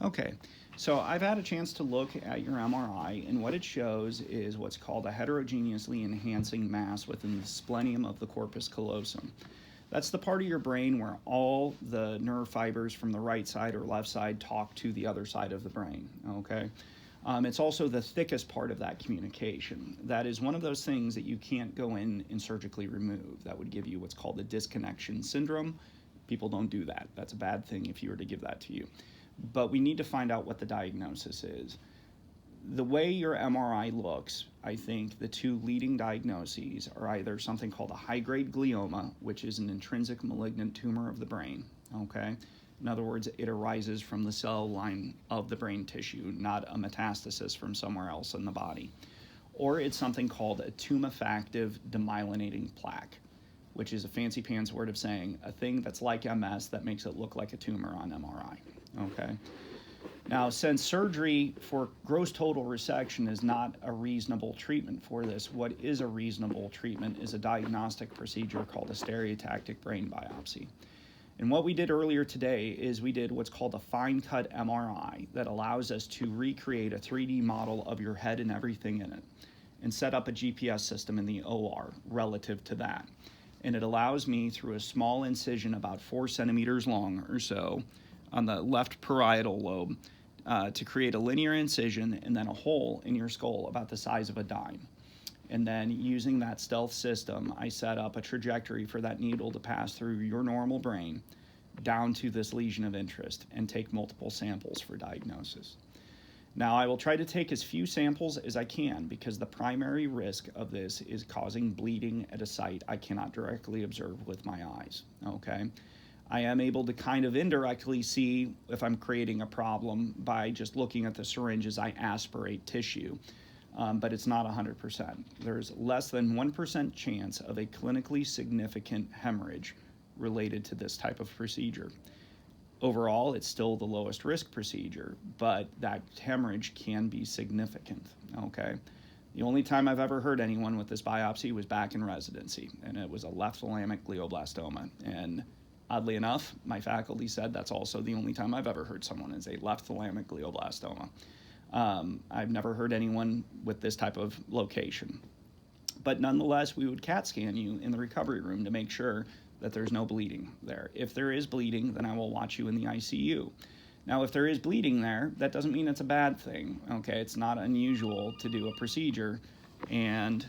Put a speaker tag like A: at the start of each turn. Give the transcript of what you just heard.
A: Okay, so I've had a chance to look at your MRI, and what it shows is what's called a heterogeneously enhancing mass within the splenium of the corpus callosum. That's the part of your brain where all the nerve fibers from the right side or left side talk to the other side of the brain. Okay. It's also the thickest part of that communication. That is one of those things that you can't go in and surgically remove. That would give you what's called a disconnection syndrome. People don't do that. That's a bad thing if you were to give that to you. But we need to find out what the diagnosis is. The way your MRI looks, I think the two leading diagnoses are either something called a high-grade glioma, which is an intrinsic malignant tumor of the brain, okay? In other words, it arises from the cell line of the brain tissue, not a metastasis from somewhere else in the body. Or it's something called a tumefactive demyelinating plaque, which is a fancy pants word of saying a thing that's like MS that makes it look like a tumor on MRI, okay? Now, since surgery for gross total resection is not a reasonable treatment for this, what is a reasonable treatment is a diagnostic procedure called a stereotactic brain biopsy. And what we did earlier today is we did what's called a fine cut MRI that allows us to recreate a 3D model of your head and everything in it and set up a GPS system in the OR relative to that. And it allows me, through a small incision about 4 centimeters long or so on the left parietal lobe, to create a linear incision and then a hole in your skull about the size of a dime. And then using that stealth system, I set up a trajectory for that needle to pass through your normal brain down to this lesion of interest and take multiple samples for diagnosis. Now, I will try to take as few samples as I can because the primary risk of this is causing bleeding at a site I cannot directly observe with my eyes, okay? I am able to kind of indirectly see if I'm creating a problem by just looking at the syringe as I aspirate tissue, but it's not 100%. There's less than 1% chance of a clinically significant hemorrhage related to this type of procedure. Overall, it's still the lowest risk procedure, but that hemorrhage can be significant, okay? The only time I've ever heard anyone with this biopsy was back in residency, and it was a left thalamic glioblastoma. And oddly enough, my faculty said that's also the only time I've ever heard someone is a left thalamic glioblastoma. I've never heard anyone with this type of location. But nonetheless, we would CAT scan you in the recovery room to make sure that there's no bleeding there. If there is bleeding, then I will watch you in the ICU. Now, if there is bleeding there, that doesn't mean it's a bad thing, okay? It's not unusual to do a procedure and